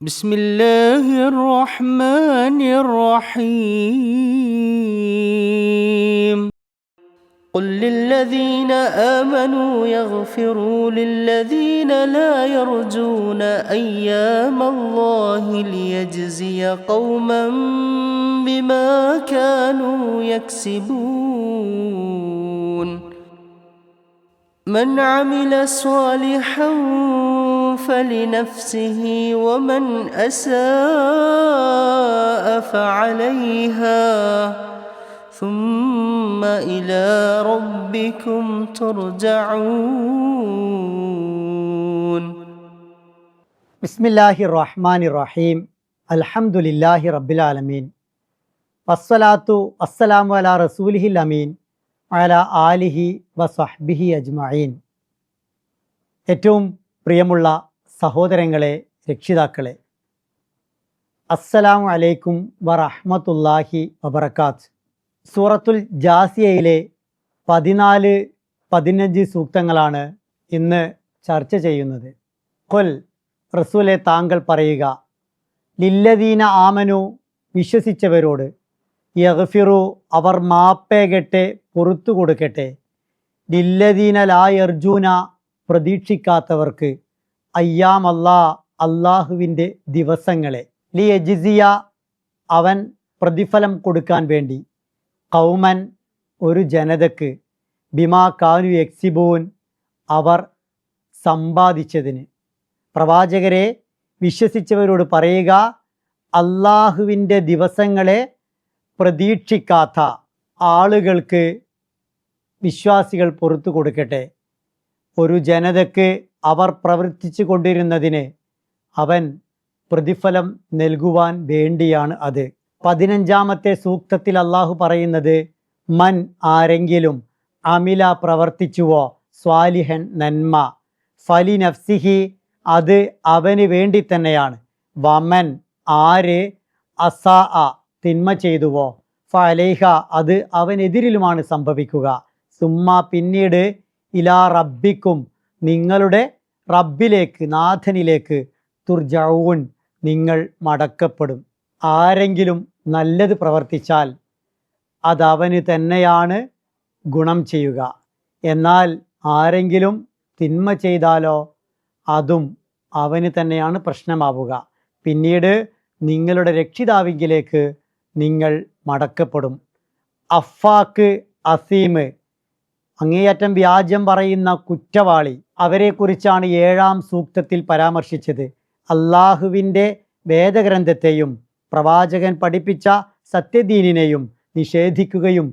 بسم الله الرحمن الرحيم قل للذين آمنوا يغفروا للذين لا يرجون أيام الله ليجزي قوما بما كانوا يكسبون من عمل صالحا فلنفسه ومن أساء فعليها ثم إلى ربكم ترجعون ബിസ്മില്ലാഹിർ റഹ്മാനിർ റഹീം അൽഹംദുലില്ലാഹി റബ്ബിൽ ആലമീൻ വസ്സലാത്തു വസ്സലാമു അലാ റസൂലിഹിൽ അമീൻ അലാ ആലിഹി വസഹ്ബിഹി അജ്മഈൻ. ഏറ്റവും പ്രിയമുള്ള സഹോദരങ്ങളെ, രക്ഷിതാക്കളെ, അസ്സലാമു അലൈക്കും വറഹ്മത്തുള്ളാഹി വബറകാത്ത്. സൂറത്തുൽ ജാസിയയിലെ 14-15 സൂക്തങ്ങളാണ് ഇന്ന് ചർച്ച ചെയ്യുന്നത്. ഖുൽ, റസൂലെ താങ്കൾ പറയുക, ലില്ലദീന ആമനു, വിശ്വസിച്ചവരോട്, യഗ്ഫിറു, അവർ മാപ്പേകട്ടെ, പുറത്തു കൊടുക്കട്ടെ, ലില്ലദീന ലാ യർജൂന, പ്രതീക്ഷിക്കാത്തവർക്ക്, അയ്യാമല്ലാ, അള്ളാഹുവിൻ്റെ ദിവസങ്ങളെ, ലിയജിസിയ, അവൻ പ്രതിഫലം കൊടുക്കാൻ വേണ്ടി, ഖൗമൻ, ഒരു ജനതക്ക്, ബിമാ കാനു യക്സിബൂൻ, അവർ സമ്പാദിച്ചതിന്. പ്രവാചകരെ, വിശ്വസിച്ചവരോട് പറയുക, അള്ളാഹുവിൻ്റെ ദിവസങ്ങളെ പ്രതീക്ഷിക്കാത്ത ആളുകൾക്ക് വിശ്വാസികൾ പുറത്തു കൊടുക്കട്ടെ. ഒരു ജനതയ്ക്ക് അവർ പ്രവർത്തിച്ചു കൊണ്ടിരുന്നതിന് അവൻ പ്രതിഫലം നൽകുവാൻ വേണ്ടിയാണ് അത്. 15-ാമത്തെ സൂക്തത്തിൽ അള്ളാഹു പറയുന്നത്, മൻ, ആരെങ്കിലും, അമില, പ്രവർത്തിച്ചുവോ, സ്വാലിഹൻ, നന്മ, ഫലി നഫ്സിഹി, അത് അവന് വേണ്ടി തന്നെയാണ്, വമൻ, ആര്, അസാ, തിന്മ ചെയ്തുവോ, ഫലൈഹ, അത് അവനെതിരിലുമാണ് സംഭവിക്കുക, സുമ്മ, പിന്നീട്, ഇലാ റബ്ബിക്കും, നിങ്ങളുടെ റബ്ബിലേക്ക്, നാഥനിലേക്ക്, തുർജഊൻ, നിങ്ങൾ മടക്കപ്പെടും. ആരെങ്കിലും നല്ലത് പ്രവർത്തിച്ചാൽ അതവന് തന്നെയാണ് ഗുണം ചെയ്യുക. എന്നാൽ ആരെങ്കിലും തിന്മ ചെയ്താലോ അതും അവന് തന്നെയാണ് പ്രശ്നമാവുക. പിന്നീട് നിങ്ങളുടെ രക്ഷിതാവിങ്കിലേക്ക് നിങ്ങൾ മടക്കപ്പെടും. അഫാക്ക്, അസീം, അങ്ങേയറ്റം വ്യാജം പറയുന്ന കുറ്റവാളി, അവരെക്കുറിച്ചാണ് 7-ാം സൂക്തത്തിൽ പരാമർശിച്ചത്. അള്ളാഹുവിൻ്റെ വേദഗ്രന്ഥത്തെയും പ്രവാചകൻ പഠിപ്പിച്ച സത്യദീനിനെയും നിഷേധിക്കുകയും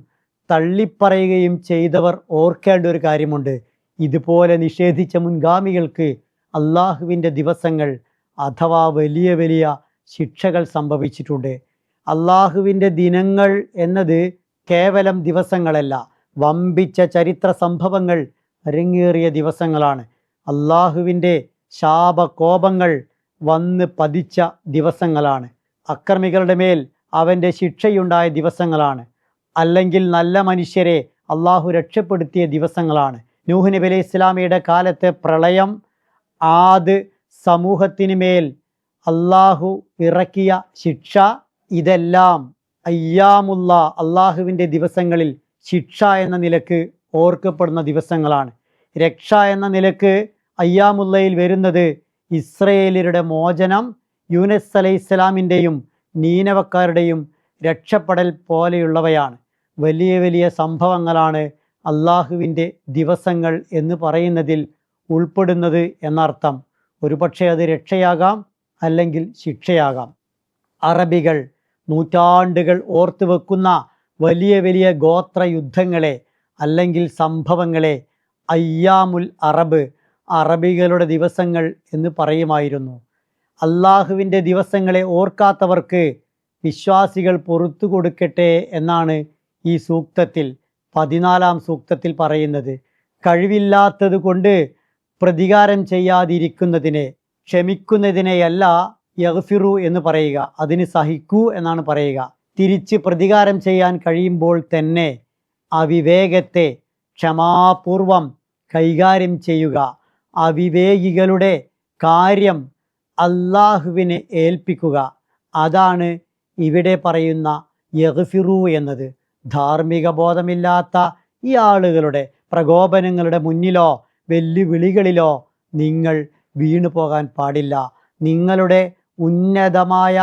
തള്ളിപ്പറയുകയും ചെയ്തവർ ഓർക്കേണ്ട ഒരു കാര്യമുണ്ട്. ഇതുപോലെ നിഷേധിച്ച മുൻഗാമികൾക്ക് അള്ളാഹുവിൻ്റെ ദിവസങ്ങൾ അഥവാ വലിയ വലിയ ശിക്ഷകൾ സംഭവിച്ചിട്ടുണ്ട്. അള്ളാഹുവിൻ്റെ ദിനങ്ങൾ എന്നത് കേവലം ദിവസങ്ങളല്ല, വമ്പിച്ച ചരിത്ര സംഭവങ്ങൾ അരങ്ങേറിയ ദിവസങ്ങളാണ്. അള്ളാഹുവിൻ്റെ ശാപകോപങ്ങൾ വന്ന് പതിച്ച ദിവസങ്ങളാണ്. അക്രമികളുടെ മേൽ അവൻ്റെ ശിക്ഷയുണ്ടായ ദിവസങ്ങളാണ്. അല്ലെങ്കിൽ നല്ല മനുഷ്യരെ അള്ളാഹു രക്ഷപ്പെടുത്തിയ ദിവസങ്ങളാണ്. നൂഹ് നബി അലൈഹി ഇസ്ലാമിയുടെ കാലത്തെ പ്രളയം, ആദ് സമൂഹത്തിന് മേൽ അള്ളാഹു ഇറക്കിയ ശിക്ഷ, ഇതെല്ലാം അയ്യാമുള്ള, അള്ളാഹുവിൻ്റെ ദിവസങ്ങളിൽ ശിക്ഷ എന്ന നിലക്ക് ഓർക്കപ്പെടുന്ന ദിവസങ്ങളാണ്. രക്ഷ എന്ന നിലക്ക് അയ്യാമുള്ളയിൽ വരുന്നത് ഇസ്രയേലിയരുടെ മോചനം, യൂനസ് അലൈഹി ഇസ്ലാമിൻ്റെയും നീനവക്കാരുടെയും രക്ഷപ്പെടൽ പോലെയുള്ളവയാണ്. വലിയ വലിയ സംഭവങ്ങളാണ് അള്ളാഹുവിൻ്റെ ദിവസങ്ങൾ എന്ന് പറയുന്നതിൽ ഉൾപ്പെടുന്നത് എന്നർത്ഥം. ഒരുപക്ഷെ അത് രക്ഷയാകാം, അല്ലെങ്കിൽ ശിക്ഷയാകാം. അറബികൾ നൂറ്റാണ്ടുകൾ ഓർത്തു വെക്കുന്ന വലിയ വലിയ ഗോത്ര യുദ്ധങ്ങളെ അല്ലെങ്കിൽ സംഭവങ്ങളെ അയ്യാമുൽ അറബ്, അറബികളുടെ ദിവസങ്ങൾ എന്ന് പറയുമായിരുന്നു. അള്ളാഹുവിൻ്റെ ദിവസങ്ങളെ ഓർക്കാത്തവർക്ക് വിശ്വാസികൾ പുറത്തു കൊടുക്കട്ടെ എന്നാണ് ഈ സൂക്തത്തിൽ 14-ാം സൂക്തത്തിൽ പറയുന്നത്. കഴിവില്ലാത്തത് കൊണ്ട് പ്രതികാരം ചെയ്യാതിരിക്കുന്നതിനെ, ക്ഷമിക്കുന്നതിനെയല്ല യഗ്ഫിറു എന്ന് പറയുക, അതിന് സഹിക്കൂ എന്നാണ് പറയുക. തിരിച്ച് പ്രതികാരം ചെയ്യാൻ കഴിയുമ്പോൾ തന്നെ അവിവേകത്തെ ക്ഷമാപൂർവം കൈകാര്യം ചെയ്യുക. അവിവേകികളുടെ കാര്യം അള്ളാഹുവിനെ ഏൽപ്പിക്കുക. അതാണ് ഇവിടെ പറയുന്ന യഗ്ഫിറു എന്നത്. ധാർമ്മിക ബോധമില്ലാത്ത ഈ ആളുകളുടെ പ്രകോപനങ്ങളുടെ മുന്നിലോ വെല്ലുവിളികളിലോ നിങ്ങൾ വീണു പോകാൻ പാടില്ല. നിങ്ങളുടെ ഉന്നതമായ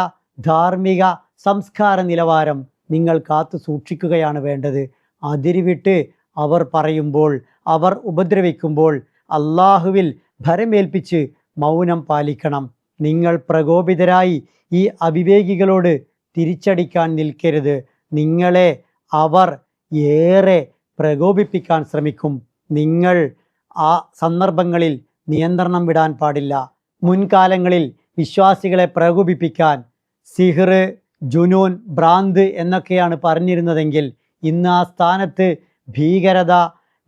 ധാർമ്മിക സംസ്കാര നിലവാരം നിങ്ങൾ കാത്തു സൂക്ഷിക്കുകയാണ് വേണ്ടത്. അതിരുവിട്ട് അവർ പറയുമ്പോൾ, അവർ ഉപദ്രവിക്കുമ്പോൾ അള്ളാഹുവിൽ ഭരമേൽപ്പിച്ച് മൗനം പാലിക്കണം. നിങ്ങൾ പ്രകോപിതരായി ഈ അവിവേകികളോട് തിരിച്ചടിക്കാൻ നിൽക്കരുത്. നിങ്ങളെ അവർ ഏറെ പ്രകോപിപ്പിക്കാൻ ശ്രമിക്കും. നിങ്ങൾ ആ സന്ദർഭങ്ങളിൽ നിയന്ത്രണം വിടാൻ പാടില്ല. മുൻകാലങ്ങളിൽ വിശ്വാസികളെ പ്രകോപിപ്പിക്കാൻ സിഹ്ർ, ജുനൂൻ, ഭ്രാന്ത് എന്നൊക്കെയാണ് പറഞ്ഞിരുന്നതെങ്കിൽ ഇന്ന് ആ സ്ഥാനത്ത് ഭീകരത,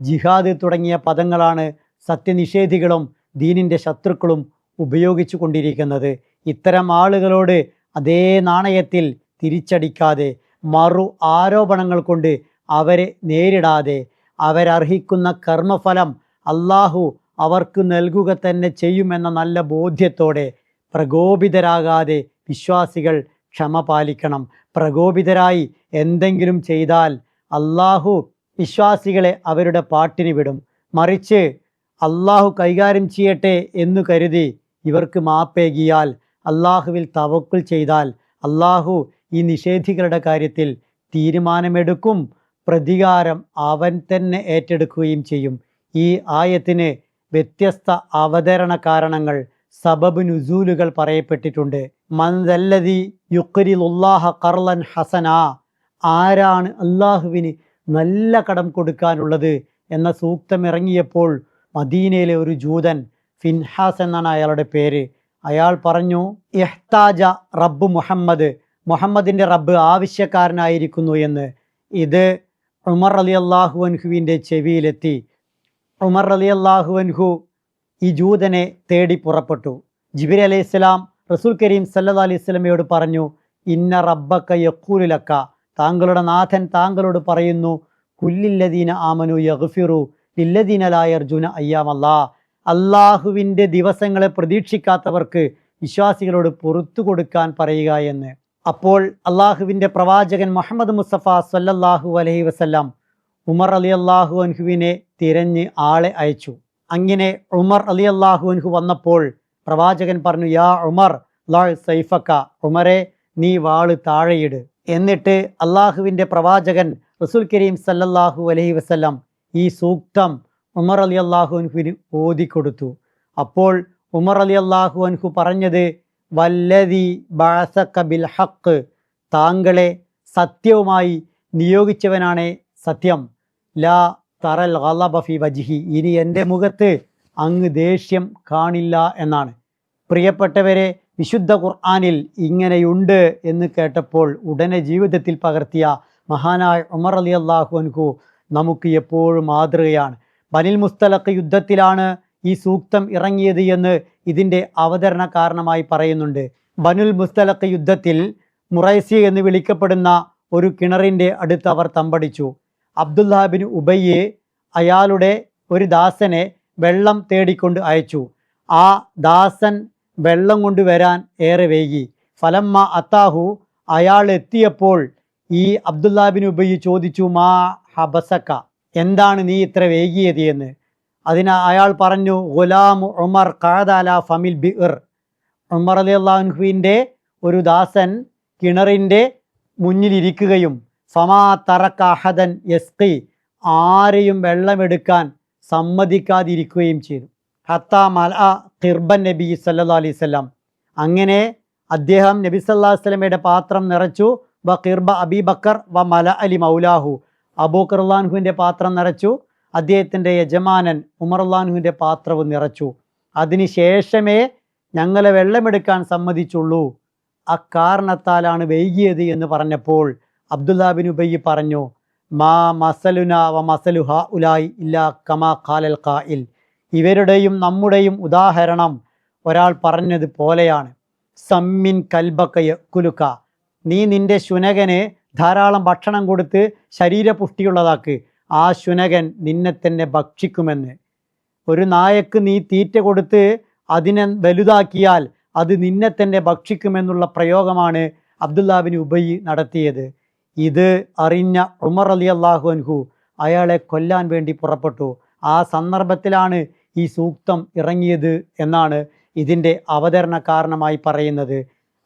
ജിഹാദ് തുടങ്ങിയ പദങ്ങളാണ് സത്യനിഷേധികളും ദീനിൻ്റെ ശത്രുക്കളും ഉപയോഗിച്ചു കൊണ്ടിരിക്കുന്നത്. ഇത്തരം ആളുകളോട് അതേ നാണയത്തിൽ തിരിച്ചടിക്കാതെ, മറു ആരോപണങ്ങൾ കൊണ്ട് അവരെ നേരിടാതെ, അവരർഹിക്കുന്ന കർമ്മഫലം അള്ളാഹു അവർക്ക് നൽകുക തന്നെ ചെയ്യുമെന്ന നല്ല ബോധ്യത്തോടെ പ്രകോപിതരാകാതെ വിശ്വാസികൾ ക്ഷമ പാലിക്കണം. പ്രകോപിതരായി എന്തെങ്കിലും ചെയ്താൽ അള്ളാഹു വിശ്വാസികളെ അവരുടെ പാട്ടിന് വിടും. മറിച്ച് അള്ളാഹു കൈകാര്യം ചെയ്യട്ടെ എന്നു കരുതി ഇവർക്ക് മാപ്പേകിയാൽ, അള്ളാഹുവിൽ തവക്കുൽ ചെയ്താൽ അള്ളാഹു ഈ നിഷേധികളുടെ കാര്യത്തിൽ തീരുമാനമെടുക്കും. പ്രതികാരം അവൻ തന്നെ ഏറ്റെടുക്കുകയും ചെയ്യും. ഈ ആയത്തിന് വ്യത്യസ്ത അവതരണ കാരണങ്ങൾ, സബബ് നുസൂലുകൾ പറയപ്പെട്ടിട്ടുണ്ട്. മൻ ദല്ലദി യുഖ്രിലുല്ലാഹ ഖർളൻ ഹസന, ആരാണ് അള്ളാഹുവിന് നല്ല കടം കൊടുക്കാനുള്ളത് എന്ന സൂക്തം ഇറങ്ങിയപ്പോൾ മദീനയിലെ ഒരു ജൂതൻ, ഫിൻഹാസ് എന്നാണ് അയാളുടെ പേര്, അയാൾ പറഞ്ഞു, ഇഹ്താജ റബ്ബ് മുഹമ്മദ്, മുഹമ്മദിൻ്റെ റബ്ബ് ആവശ്യക്കാരനായിരിക്കുന്നു എന്ന്. ഇത് ഉമർ റളിയല്ലാഹു അൻഹുവിൻ്റെ ചെവിയിലെത്തി. ഉമർ റളിയല്ലാഹു അൻഹു ഈ ജൂതനെ തേടി പുറപ്പെട്ടു. ജിബ്രീൽ അലൈഹിസ്സലാം റസൂൽ കരീം സല്ലല്ലാഹു അലൈഹി വസല്ലമയോട് പറഞ്ഞു, ഇന്ന റബ്ബക യഖൂലു ലക, താങ്കളുടെ നാഥൻ താങ്കളോട് പറയുന്നു, കുല്ലില്ലദീന ആമനു യഗ്ഫിറു ലില്ലദീന ലാ യർജുന അയ്യാമല്ലാ, അള്ളാഹുവിൻ്റെ ദിവസങ്ങളെ പ്രതീക്ഷിക്കാത്തവർക്ക് വിശ്വാസികളോട് പുറത്തു കൊടുക്കാൻ പറയുക എന്ന്. അപ്പോൾ അള്ളാഹുവിൻ്റെ പ്രവാചകൻ മുഹമ്മദ് മുസ്തഫ സല്ലല്ലാഹു അലൈഹി വസല്ലം ഉമർ റളിയല്ലാഹു അൻഹുവിനെ തിരഞ്ഞ് ആളെ അയച്ചു. അങ്ങനെ ഉമർ റളിയല്ലാഹു അൻഹു വന്നപ്പോൾ പ്രവാചകൻ പറഞ്ഞു, യാ ഉമർ ലാ സൈഫക, ഉമറെ നീ വാള് താഴെയിട്. എന്നിട്ട് അള്ളാഹുവിൻ്റെ പ്രവാചകൻ റസൂൽ കരീം സല്ലല്ലാഹു അലൈഹി വസല്ലം ഈ സൂക്തം ഉമർ റളിയല്ലാഹു അൻഹുവിന് ഓതിക്കൊടുത്തു. അപ്പോൾ ഉമർ റളിയല്ലാഹു അൻഹു പറഞ്ഞത്, വല്ലദി ബഅസക ബിൽ ഹഖ്, താങ്കളെ സത്യവുമായി നിയോഗിച്ചവനാണ് സത്യം, ലാ തറൽ ഗളബ ഫി വജ്ഹി, ഇനി എൻ്റെ മുഖത്ത് അങ്ങ് ദേഷ്യം കാണില്ല എന്നാണ്. പ്രിയപ്പെട്ടവരെ, വിശുദ്ധ ഖുർആനിൽ ഇങ്ങനെയുണ്ട് എന്ന് കേട്ടപ്പോൾ ഉടനെ ജീവിതത്തിൽ പകർത്തിയ മഹാനായ ഉമർ റളിയല്ലാഹു അൻഹു നമുക്ക് എപ്പോഴും മാതൃകയാണ്. ബനിൽ മുസ്തലഖ് യുദ്ധത്തിലാണ് ഈ സൂക്തം ഇറങ്ങിയത് എന്ന് ഇതിൻ്റെ അവതരണ കാരണമായി പറയുന്നുണ്ട്. ബനുൽ മുസ്തലഖ് യുദ്ധത്തിൽ മുറൈസി എന്ന് വിളിക്കപ്പെടുന്ന ഒരു കിണറിൻ്റെ അടുത്ത് അവർ തമ്പടിച്ചു. അബ്ദുല്ലാഹ് ബിൻ ഉബയ്യ് അയാളുടെ ഒരു ദാസനെ വെള്ളം തേടിക്കൊണ്ട് അയച്ചു. ആ ദാസൻ വെള്ളം കൊണ്ടുവരാൻ ഏറെ വൈകി. ഫലമ്മ അത്താഹു, അയാൾ എത്തിയപ്പോൾ ഈ അബ്ദുല്ലാഹ് ബിൻ ഉബയ്യ് ചോദിച്ചു, മാ ഹബസക്ക, എന്താണ് നീ ഇത്ര വൈകിയത് എന്ന്. അതിന് അയാൾ പറഞ്ഞു, ഗുലാമു ഉമർ ഖഅദ അലാ ഫമിൽ ബിർ, ഉമർ റളിയല്ലാഹു അൻഹുവിൻ്റെ ഒരു ദാസൻ കിണറിൻ്റെ മുന്നിലിരിക്കുകയും ഫമാ തറക അഹദൻ യസ്ഖി, ആരെയും വെള്ളമെടുക്കാൻ സമ്മതിക്കാതിരിക്കുകയും ചെയ്തു. ഹത്താ മൽഅ ഖിർബൻ നബി സല്ലല്ലാഹു അലൈഹി വസല്ലം, അങ്ങനെ അദ്ദേഹം നബി സല്ലല്ലാഹു അലൈഹി വസല്ലമയുടെ പാത്രം നിറച്ചു. വ ഖിർബ അബീ ബക്കർ വ മല അലി മൗലാഹു, അബൂബക്കർ റളിയല്ലാഹു അൻഹുവിൻ്റെ പാത്രം നിറച്ചു. അദ്ദേഹത്തിൻ്റെ യജമാനൻ ഉമർ റളിയല്ലാഹു അൻഹുവിൻ്റെ പാത്രവും നിറച്ചു. അതിനുശേഷമേ ഞങ്ങളെ വെള്ളമെടുക്കാൻ സമ്മതിച്ചുള്ളൂ, അക്കാരണത്താലാണ് വൈകിയത് എന്ന് പറഞ്ഞപ്പോൾ അബ്ദുല്ലാഹ് ബിൻ ഉബയ്യ് പറഞ്ഞു, മാ മസലുന വ മസലു ഹഉലായി ഇല്ലാ കമാ ഖാലൽ ഖാഇൽ, ഇവരുടെയും നമ്മുടെയും ഉദാഹരണം ഒരാൾ പറഞ്ഞത് പോലെയാണ്. സമ്മിൻ കൽബക യക്കുലുക, നീ നിൻ്റെ ശുനകന് ധാരാളം ഭക്ഷണം കൊടുത്ത് ശരീരപുഷ്ടിയുള്ളതാക്ക്, ആ ശുനകൻ നിന്നെ തന്നെ ഭക്ഷിക്കുമെന്ന്. ഒരു നായക്ക് നീ തീറ്റ കൊടുത്ത് അതിനെ വലുതാക്കിയാൽ അത് നിന്നെ തന്നെ ഭക്ഷിക്കുമെന്നുള്ള പ്രയോഗമാണ് അബ്ദുല്ലാബിൻ ഉബൈ നടത്തിയത്. ഇത് അറിഞ്ഞ ഉമർ റളിയല്ലാഹു അൻഹു അയാളെ കൊല്ലാൻ വേണ്ടി പുറപ്പെട്ടു. ആ സന്ദർഭത്തിലാണ് ഈ സൂക്തം ഇറങ്ങിയത് എന്നാണ് ഇതിൻ്റെ അവതരണ കാരണമായി പറയുന്നത്.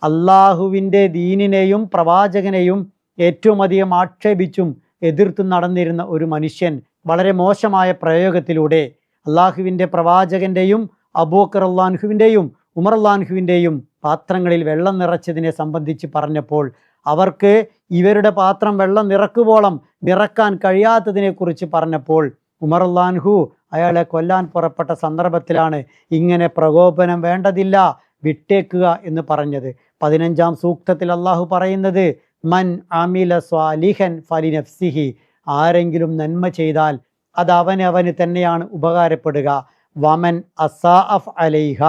അള്ളാഹുവിൻ്റെ ദീനിനെയും പ്രവാചകനെയും ഏറ്റവും അധികം ആക്ഷേപിച്ചും എതിർത്തും നടന്നിരുന്ന ഒരു മനുഷ്യൻ വളരെ മോശമായ പ്രയോഗത്തിലൂടെ അള്ളാഹുവിൻ്റെ പ്രവാചകൻ്റെയും അബൂബക്കർ അള്ളാഹുവിൻ്റെയും ഉമർ അള്ളാഹുവിൻ്റെയും പാത്രങ്ങളിൽ വെള്ളം നിറച്ചതിനെ സംബന്ധിച്ച് പറഞ്ഞപ്പോൾ അവർക്ക് ഇവരുടെ പാത്രം വെള്ളം നിറക്കുവോളം നിറക്കാൻ കഴിയാത്തതിനെക്കുറിച്ച് പറഞ്ഞപ്പോൾ ഉമർ അള്ളാഹു അയാളെ കൊല്ലാൻ പുറപ്പെട്ട സന്ദർഭത്തിലാണ് ഇങ്ങനെ പ്രകോപനം വേണ്ടതില്ല, വിട്ടേക്കുക എന്ന് പറഞ്ഞത്. 15-ാം സൂക്തത്തിൽ അള്ളാഹു പറയുന്നത് മൻ അമില സ്വാലിഹൻ ഫലി നഫ്സിഹി, ആരെങ്കിലും നന്മ ചെയ്താൽ അത് അവന് തന്നെയാണ് ഉപകാരപ്പെടുക. വമൻ അസാഅഫ് അലൈഹ,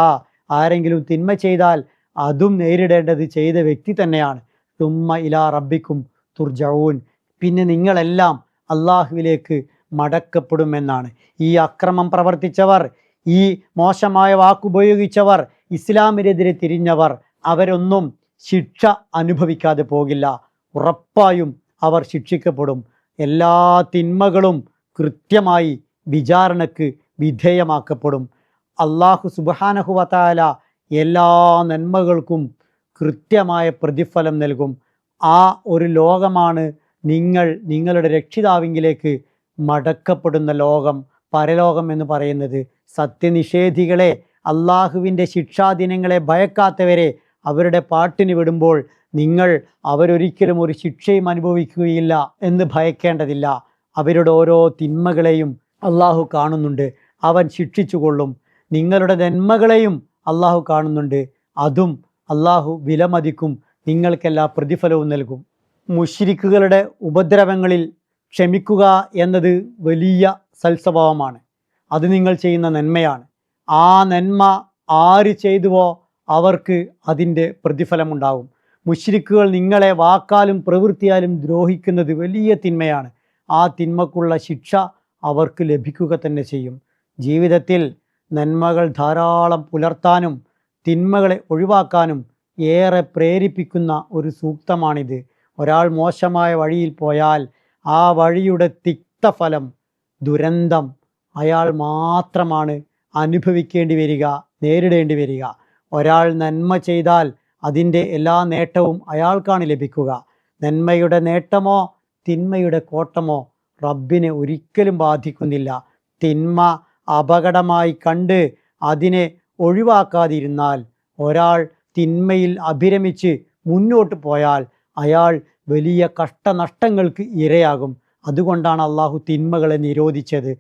ആരെങ്കിലും തിന്മ ചെയ്താൽ അതും നേരിടേണ്ടത് ചെയ്ത വ്യക്തി തന്നെയാണ്. തുമ്മ ഇലാ റബ്ബിക്കും തുർജഊൻ, പിന്നെ നിങ്ങളെല്ലാം അള്ളാഹുവിലേക്ക് മടക്കപ്പെടുമെന്നാണ്. ഈ അക്രമം പ്രവർത്തിച്ചവർ, ഈ മോശമായ വാക്കുപയോഗിച്ചവർ, ഇസ്ലാമിനെതിരെ തിരിഞ്ഞവർ, അവരൊന്നും ശിക്ഷ അനുഭവിക്കാതെ പോകില്ല. ഉറപ്പായും അവർ ശിക്ഷിക്കപ്പെടും. എല്ലാ തിന്മകളും കൃത്യമായി വിചാരണക്ക് വിധേയമാക്കപ്പെടും. അള്ളാഹു സുബ്ഹാനഹു വ തആല എല്ലാ നന്മകൾക്കും കൃത്യമായ പ്രതിഫലം നൽകും. ആ ഒരു ലോകമാണ് നിങ്ങളുടെ രക്ഷിതാവിങ്കിലേക്ക് മടക്കപ്പെടുന്ന ലോകം, പരലോകം എന്ന് പറയുന്നത്. സത്യനിഷേധികളെ, അള്ളാഹുവിൻ്റെ ശിക്ഷാദിനങ്ങളെ ഭയക്കാത്തവരെ അവരുടെ പാട്ടിന് വിടുമ്പോൾ നിങ്ങൾ അവരൊരിക്കലും ഒരു ശിക്ഷയും അനുഭവിക്കുകയില്ല എന്ന് ഭയക്കേണ്ടതില്ല. അവരുടെ ഓരോ തിന്മകളെയും അള്ളാഹു കാണുന്നുണ്ട്, അവൻ ശിക്ഷിച്ചുകൊള്ളും. നിങ്ങളുടെ നന്മകളെയും അള്ളാഹു കാണുന്നുണ്ട്, അതും അള്ളാഹു വിലമതിക്കും, നിങ്ങൾക്കെല്ലാ പ്രതിഫലവും നൽകും. മുശ്രിക്കുകളുടെ ഉപദ്രവങ്ങളിൽ ക്ഷമിക്കുക എന്നത് വലിയ സൽസ്വഭാവമാണ്. അത് നിങ്ങൾ ചെയ്യുന്ന നന്മയാണ്. ആ നന്മ ആര് ചെയ്തുവോ അവർക്ക് അതിൻ്റെ പ്രതിഫലമുണ്ടാകും. മുശ്രിക്കുകൾ നിങ്ങളെ വാക്കാലും പ്രവൃത്തിയാലും ദ്രോഹിക്കുന്നത് വലിയ തിന്മയാണ്. ആ തിന്മക്കുള്ള ശിക്ഷ അവർക്ക് ലഭിക്കുക തന്നെ ചെയ്യും. ജീവിതത്തിൽ നന്മകൾ ധാരാളം പുലർത്താനും തിന്മകളെ ഒഴിവാക്കാനും ഏറെ പ്രേരിപ്പിക്കുന്ന ഒരു സൂക്തമാണിത്. ഒരാൾ മോശമായ വഴിയിൽ പോയാൽ ആ വഴിയുടെ തിക്തഫലം, ദുരന്തം അയാൾ മാത്രമാണ് അനുഭവിക്കേണ്ടി വരിക, നേരിടേണ്ടി വരിക. ഒരാൾ നന്മ ചെയ്താൽ അതിൻ്റെ എല്ലാ നേട്ടവും അയാൾക്കാണ് ലഭിക്കുക. നന്മയുടെ നേട്ടമോ തിന്മയുടെ കോട്ടമോ റബ്ബിനെ ഒരിക്കലും ബാധിക്കുന്നില്ല. തിന്മ അപകടമായി കണ്ട് അതിനെ ഒഴിവാക്കാതിരുന്നാൽ, ഒരാൾ തിന്മയിൽ അഭിരമിച്ച് മുന്നോട്ട് പോയാൽ അയാൾ വലിയ കഷ്ടനഷ്ടങ്ങൾക്ക് ഇരയാകും. അതുകൊണ്ടാണ് അള്ളാഹു തിന്മകളെ നിരോധിച്ചത്.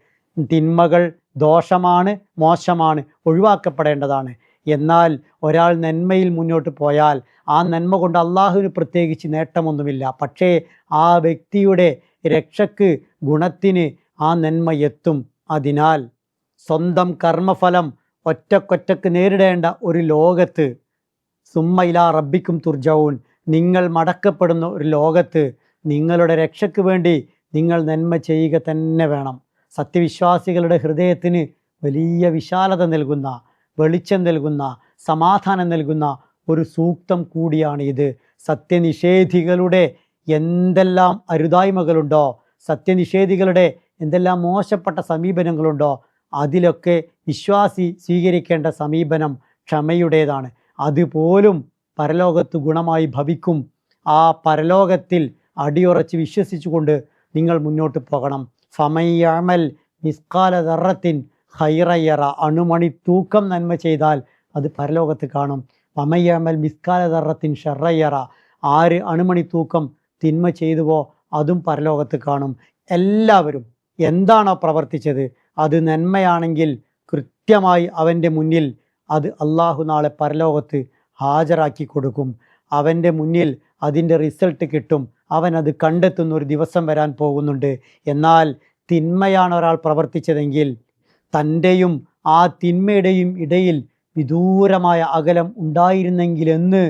തിന്മകൾ ദോഷമാണ്, മോശമാണ്, ഒഴിവാക്കപ്പെടേണ്ടതാണ്. എന്നാൽ ഒരാൾ നന്മയിൽ മുന്നോട്ട് പോയാൽ ആ നന്മ കൊണ്ട് അള്ളാഹുവിന് പ്രത്യേകിച്ച് നേട്ടമൊന്നുമില്ല. പക്ഷേ ആ വ്യക്തിയുടെ രക്ഷക്ക്, ഗുണത്തിന് ആ നന്മ എത്തും. അതിനാൽ സ്വന്തം കർമ്മഫലം ഒറ്റക്കൊറ്റക്ക് നേരിടേണ്ട ഒരു ലോകത്ത്, സുമ്മ ഇലാ റബ്ബിക്കും തുർജഊൻ, നിങ്ങൾ മടക്കപ്പെടുന്ന ഒരു ലോകത്ത് നിങ്ങളുടെ രക്ഷയ്ക്ക് വേണ്ടി നിങ്ങൾ നന്മ ചെയ്യുക തന്നെ വേണം. സത്യവിശ്വാസികളുടെ ഹൃദയത്തിന് വലിയ വിശാലത നൽകുന്ന, വെളിച്ചം നൽകുന്ന, സമാധാനം നൽകുന്ന ഒരു സൂക്തം കൂടിയാണ് ഇത്. സത്യനിഷേധികളുടെ എന്തെല്ലാം അരുതായ്മകളുണ്ടോ, സത്യനിഷേധികളുടെ എന്തെല്ലാം മോശപ്പെട്ട സമീപനങ്ങളുണ്ടോ, അതിലൊക്കെ വിശ്വാസി സ്വീകരിക്കേണ്ട സമീപനം ക്ഷമയുടേതാണ്. അതുപോലും പരലോകത്ത് ഗുണമായി ഭവിക്കും. ആ പരലോകത്തിൽ അടിയുറച്ച് വിശ്വസിച്ചുകൊണ്ട് നിങ്ങൾ മുന്നോട്ട് പോകണം. ഫമയ്യമൽ മിസ്കാല ദർറത്തിൻ ഖൈറയ്യറ, അണുമണി തൂക്കം നന്മ ചെയ്താൽ അത് പരലോകത്ത് കാണും. ഫമയ്യമൽ മിസ്കാല ദർറത്തിൻ ഷറയ്യറ, ആര് അണുമണി തൂക്കം തിന്മ ചെയ്തുവോ അതും പരലോകത്ത് കാണും. എല്ലാവരും എന്താണോ പ്രവർത്തിച്ചത് അത് നന്മയാണെങ്കിൽ കൃത്യമായി അവൻ്റെ മുന്നിൽ അത് അള്ളാഹു നാളെ പരലോകത്ത് ഹാജരാക്കി കൊടുക്കും. അവൻ്റെ മുന്നിൽ അതിൻ്റെ റിസൾട്ട് കിട്ടും. അവൻ അത് കണ്ടെത്തുന്ന ഒരു ദിവസം വരാൻ പോകുന്നുണ്ട്. എന്നാൽ തിന്മയാണ് ഒരാൾ പ്രവർത്തിച്ചതെങ്കിൽ തൻ്റെയും ആ തിന്മയുടെയും ഇടയിൽ വിദൂരമായ അകലം ഉണ്ടായിരുന്നെങ്കിലെന്ന്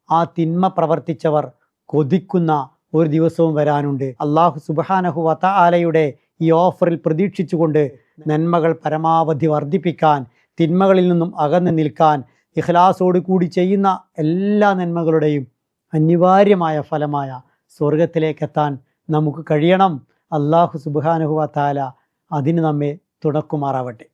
ആ തിന്മ പ്രവർത്തിച്ചവർ കൊതിക്കുന്ന ഒരു ദിവസവും വരാനുണ്ട്. അള്ളാഹു സുബ്ഹാനഹു വ തആലയുടെ ഈ ഓഫറിൽ പ്രതീക്ഷിച്ചുകൊണ്ട് നന്മകൾ പരമാവധി വർദ്ധിപ്പിക്കാൻ, തിന്മകളിൽ നിന്നും അകന്നു നിൽക്കാൻ ഇഖ്ലാസോട് കൂടി ചെയ്യുന്ന എല്ലാ നന്മകളുടെയും അനിവാര്യമായ ഫലമായ സ്വർഗത്തിലേക്കെത്താൻ നമുക്ക് കഴിയണം. അല്ലാഹു സുബ്ഹാനഹു വ തആല അതിന് നമ്മെ തുണക്കുമാറാവട്ടെ.